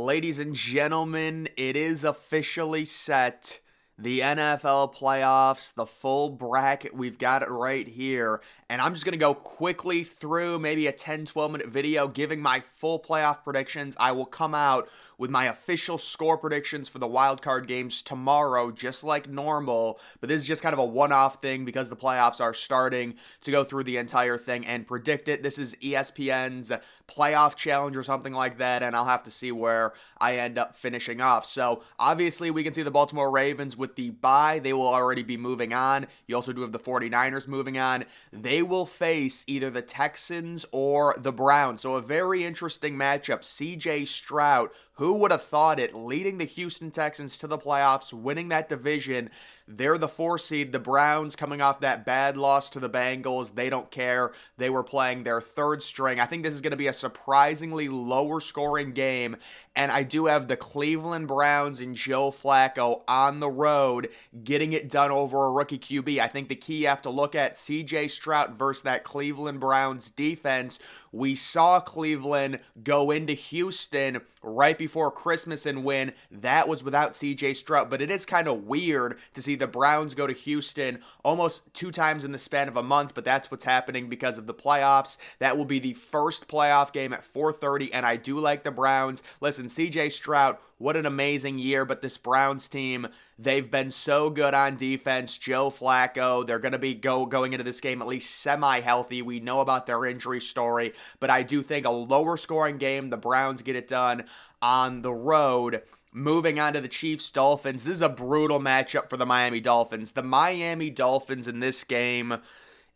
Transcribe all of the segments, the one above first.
Ladies and gentlemen, it is officially set. The NFL playoffs, the full bracket, we've got it right here. And I'm just going to go quickly through maybe a 10-12 minute video giving my full playoff predictions. I will come out with my official score predictions for the wildcard games tomorrow, just like normal. But this is just kind of a one-off thing because the playoffs are starting to go through the entire thing and predict it. This is ESPN's playoff challenge or something like that, and I'll have to see where I end up finishing off. So obviously we can see the Baltimore Ravens with the bye. They will already be moving on. You also do have the 49ers moving on. They will face either the Texans or the Browns. So a very interesting matchup. CJ Stroud, who would have thought it, leading the Houston Texans to the playoffs, winning that division. They're the 4 seed. The Browns, coming off that bad loss to the Bengals, they don't care. They were playing their third string. I think this is going to be a surprisingly lower scoring game. And I do have the Cleveland Browns and Joe Flacco on the road getting it done over a rookie QB. I think the key you have to look at CJ Stroud versus that Cleveland Browns defense. We saw Cleveland go into Houston right before Christmas and win. That was without CJ Stroud, but it is kind of weird to see the Browns go to Houston almost 2 times in the span of a month, but that's what's happening because of the playoffs. That will be the first playoff game at 4:30, and I do like the Browns. Listen, CJ Stroud, what an amazing year, but this Browns team, they've been so good on defense. Joe Flacco, they're going to be going into this game at least semi-healthy. We know about their injury story, but I do think a lower scoring game, the Browns get it done on the road. Moving on to the Chiefs-Dolphins, this is a brutal matchup for the Miami Dolphins. The Miami Dolphins in this game,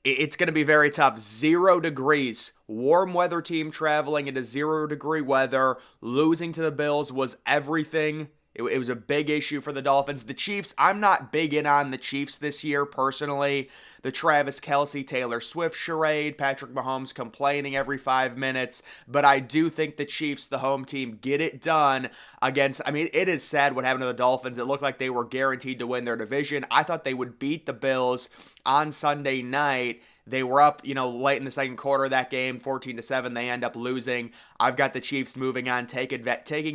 it's going to be very tough. 0 degrees. Warm weather team traveling into 0-degree weather. Losing to the Bills was everything. It was a big issue for the Dolphins. The Chiefs, I'm not big in on the Chiefs this year, personally. The Travis Kelce, Taylor Swift charade, Patrick Mahomes complaining every 5 minutes. But I do think the Chiefs, the home team, get it done against, it is sad what happened to the Dolphins. It looked like they were guaranteed to win their division. I thought they would beat the Bills on Sunday night. They were up, late in the second quarter of that game, 14-7. They end up losing. I've got the Chiefs moving on, taking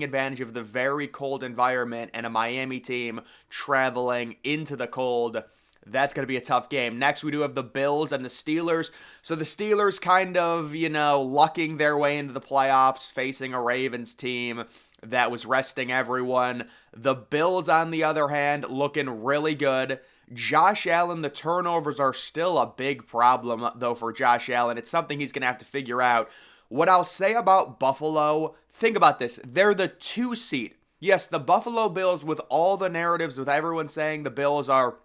advantage of the very cold environment and a Miami team traveling into the cold. That's going to be a tough game. Next, we do have the Bills and the Steelers. So the Steelers kind of, lucking their way into the playoffs, facing a Ravens team that was resting everyone. The Bills, on the other hand, looking really good. Josh Allen, the turnovers are still a big problem, though, for Josh Allen. It's something he's going to have to figure out. What I'll say about Buffalo, think about this. They're the 2 seed. Yes, the Buffalo Bills, with all the narratives, with everyone saying the Bills are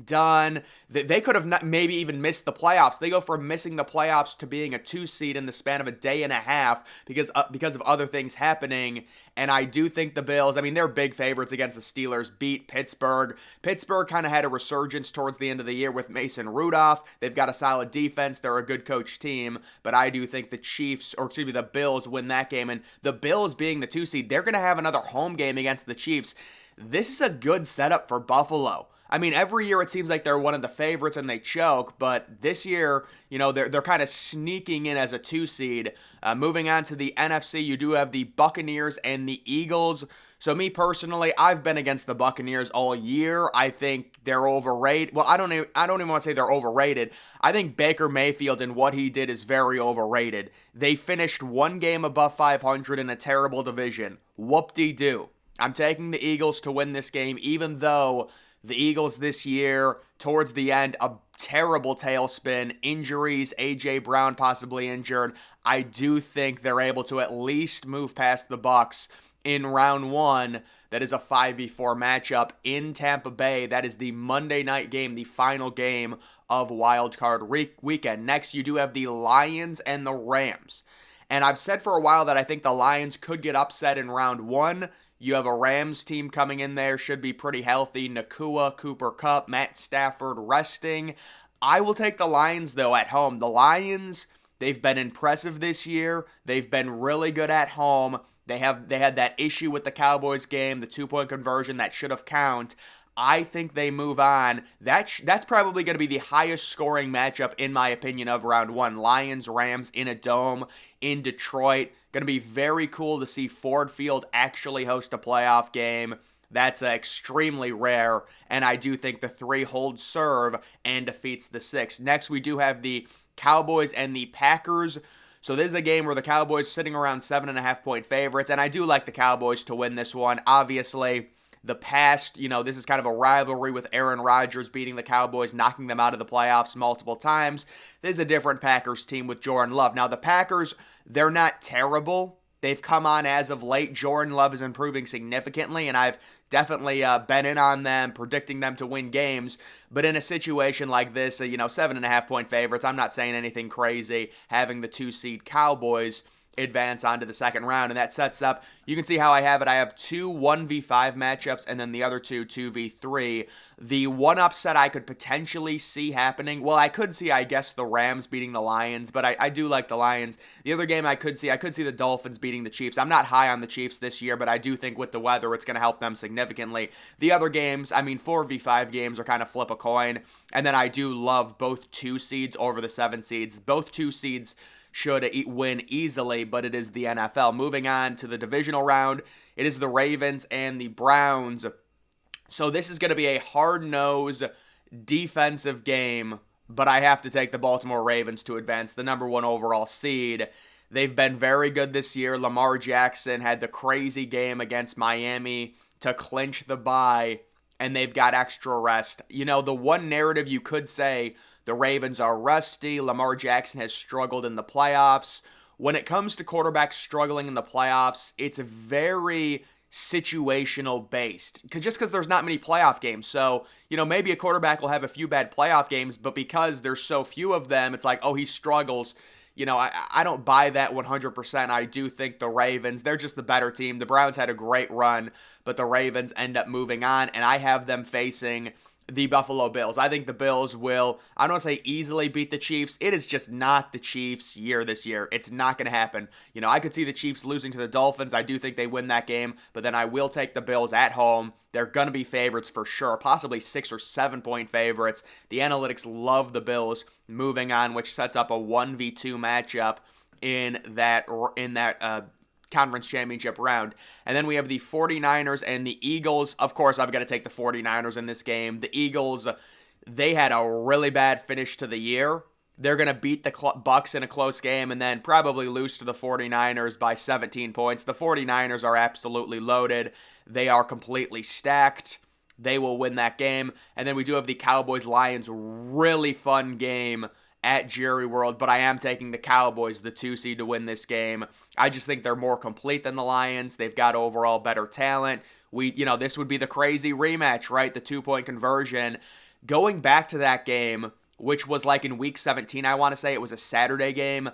done. They could have maybe even missed the playoffs. They go from missing the playoffs to being a 2 seed in the span of a day and a half because of other things happening. And I do think the Bills, they're big favorites against the Steelers, beat Pittsburgh. Pittsburgh kind of had a resurgence towards the end of the year with Mason Rudolph. They've got a solid defense. They're a good coach team. But I do think the Bills win that game. And the Bills being the 2 seed, they're going to have another home game against the Chiefs. This is a good setup for Buffalo. Every year it seems like they're one of the favorites and they choke, but this year, they're kind of sneaking in as a 2 seed. Moving on to the NFC, you do have the Buccaneers and the Eagles. So me personally, I've been against the Buccaneers all year. I think they're overrated. Well, I don't even want to say they're overrated. I think Baker Mayfield and what he did is very overrated. They finished 1 game above 500 in a terrible division. Whoop-de-doo. I'm taking the Eagles to win this game, even though the Eagles this year, towards the end, a terrible tailspin, injuries, A.J. Brown possibly injured. I do think they're able to at least move past the Bucs in round 1. That is a 5v4 matchup in Tampa Bay. That is the Monday night game, the final game of Wild Card Weekend. Next, you do have the Lions and the Rams. And I've said for a while that I think the Lions could get upset in round 1. You have a Rams team coming in there, should be pretty healthy. Nakua, Cooper Kupp, Matt Stafford resting. I will take the Lions, though, at home. The Lions, they've been impressive this year. They've been really good at home. They had that issue with the Cowboys game, the 2-point conversion that should have counted. I think they move on. That's probably going to be the highest scoring matchup, in my opinion, of round one. Lions-Rams in a dome in Detroit. Going to be very cool to see Ford Field actually host a playoff game. That's extremely rare, and I do think the 3 holds serve and defeats the 6. Next, we do have the Cowboys and the Packers. So this is a game where the Cowboys sitting around 7.5-point favorites, and I do like the Cowboys to win this one. Obviously, the past, this is kind of a rivalry with Aaron Rodgers beating the Cowboys, knocking them out of the playoffs multiple times. This is a different Packers team with Jordan Love. Now, the Packers, they're not terrible. They've come on as of late. Jordan Love is improving significantly, and I've definitely been in on them, predicting them to win games. But in a situation like this, 7.5-point favorites, I'm not saying anything crazy, having the 2-seed Cowboys advance onto the second round, and that sets up, you can see how I have it. I have 2 1v5 matchups, and then the other 2 2v3. The one upset I could potentially see happening, well, I could see, I guess, the Rams beating the Lions, but I do like the Lions. The other game I could see the Dolphins beating the Chiefs. I'm not high on the Chiefs this year, but I do think with the weather, it's going to help them significantly. The other games, 4v5 games are kind of flip a coin, and then I do love both 2 seeds over the 7 seeds. Both 2 seeds should win easily, but it is the NFL. Moving on to the divisional round, it is the Ravens and the Browns. So this is going to be a hard-nosed defensive game, but I have to take the Baltimore Ravens to advance, the number 1 overall seed. They've been very good this year. Lamar Jackson had the crazy game against Miami to clinch the bye, and they've got extra rest. The one narrative you could say, the Ravens are rusty. Lamar Jackson has struggled in the playoffs. When it comes to quarterbacks struggling in the playoffs, it's very situational based. Just because there's not many playoff games. So, maybe a quarterback will have a few bad playoff games, but because there's so few of them, it's like, oh, he struggles. I don't buy that 100%. I do think the Ravens, they're just the better team. The Browns had a great run, but the Ravens end up moving on, and I have them facing the Buffalo Bills. I think the Bills will, I don't want to say easily beat the Chiefs. It is just not the Chiefs' year this year. It's not going to happen. I could see the Chiefs losing to the Dolphins. I do think they win that game, but then I will take the Bills at home. They're going to be favorites for sure, possibly 6 or 7-point favorites. The analytics love the Bills moving on, which sets up a 1v2 matchup in that conference championship round. And then we have the 49ers and the Eagles. Of course, I've got to take the 49ers in this game. The Eagles, they had a really bad finish to the year. They're going to beat the Bucs in a close game and then probably lose to the 49ers by 17 points. The 49ers are absolutely loaded. They are completely stacked. They will win that game. And then we do have the Cowboys-Lions, really fun game at Jerry World, but I am taking the Cowboys, the 2 seed, to win this game. I just think they're more complete than the Lions. They've got overall better talent. This would be the crazy rematch, right? The 2-point conversion. Going back to that game, which was like in week 17, I want to say it was a Saturday game.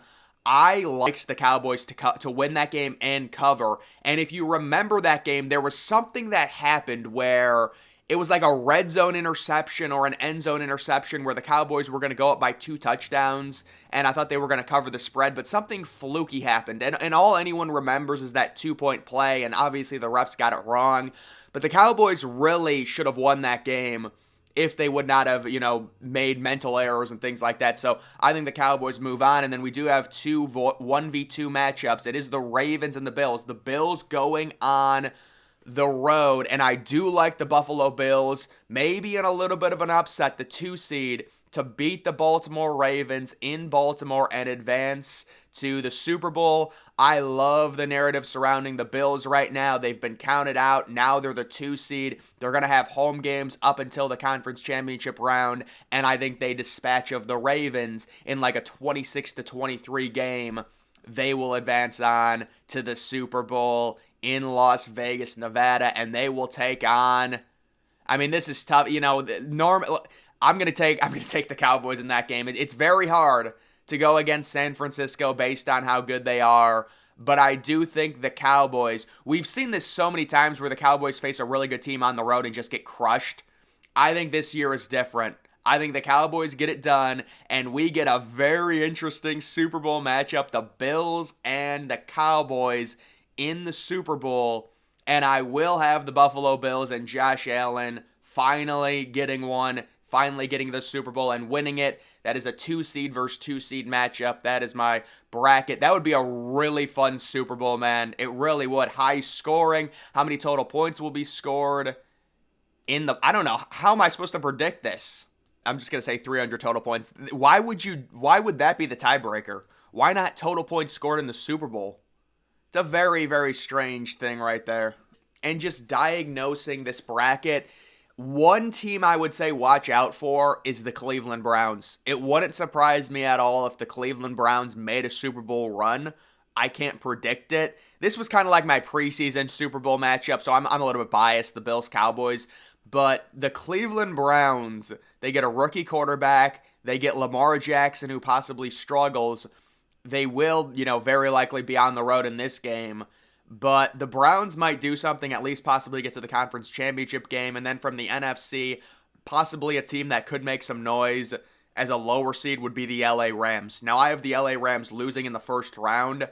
I liked the Cowboys to win that game and cover. And if you remember that game, there was something that happened where it was like a red zone interception or an end zone interception where the Cowboys were going to go up by 2 touchdowns, and I thought they were going to cover the spread, but something fluky happened. And all anyone remembers is that 2-point play, and obviously the refs got it wrong. But the Cowboys really should have won that game if they would not have, made mental errors and things like that. So I think the Cowboys move on, and then we do have 2 1v2 matchups. It is the Ravens and the Bills. The Bills going on the road, and I do like the Buffalo Bills, maybe in a little bit of an upset, the 2 seed, to beat the Baltimore Ravens in Baltimore and advance to the Super Bowl. I love the narrative surrounding the Bills right now. They've been counted out. Now they're the 2 seed. They're going to have home games up until the conference championship round, and I think they dispatch of the Ravens in like a 26-23 game. They will advance on to the Super Bowl in Las Vegas, Nevada, and they will take on, this is tough. I'm gonna take the Cowboys in that game. It's very hard to go against San Francisco based on how good they are, but I do think the Cowboys, we've seen this so many times where the Cowboys face a really good team on the road and just get crushed. I think this year is different. I think the Cowboys get it done, and we get a very interesting Super Bowl matchup, the Bills and the Cowboys in the Super Bowl, and I will have the Buffalo Bills and Josh Allen finally getting one, finally getting the Super Bowl and winning it. That is a 2 seed versus 2 seed matchup. That is my bracket. That would be a really fun Super Bowl, man. It really would. High scoring. How many total points will be scored? I don't know. How am I supposed to predict this? I'm just going to say 300 total points. Why would that be the tiebreaker? Why not total points scored in the Super Bowl? It's a very, very strange thing right there. And just diagnosing this bracket, one team I would say watch out for is the Cleveland Browns. It wouldn't surprise me at all if the Cleveland Browns made a Super Bowl run. I can't predict it. This was kind of like my preseason Super Bowl matchup, so I'm a little bit biased, the Bills-Cowboys. But the Cleveland Browns, they get a rookie quarterback. They get Lamar Jackson, who possibly struggles. They will, very likely be on the road in this game. But the Browns might do something, at least possibly get to the conference championship game. And then from the NFC, possibly a team that could make some noise as a lower seed would be the LA Rams. Now, I have the LA Rams losing in the first round.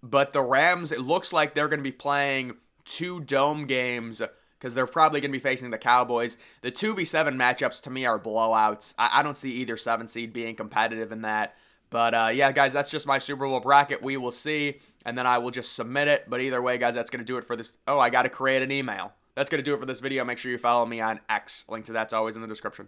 But the Rams, it looks like they're going to be playing 2 dome games because they're probably going to be facing the Cowboys. The 2v7 matchups to me are blowouts. I don't see either 7 seed being competitive in that. But yeah, guys, that's just my Super Bowl bracket. We will see, and then I will just submit it. But either way, guys, that's going to do it for this. Oh, I got to create an email. That's going to do it for this video. Make sure you follow me on X. Link to that's always in the description.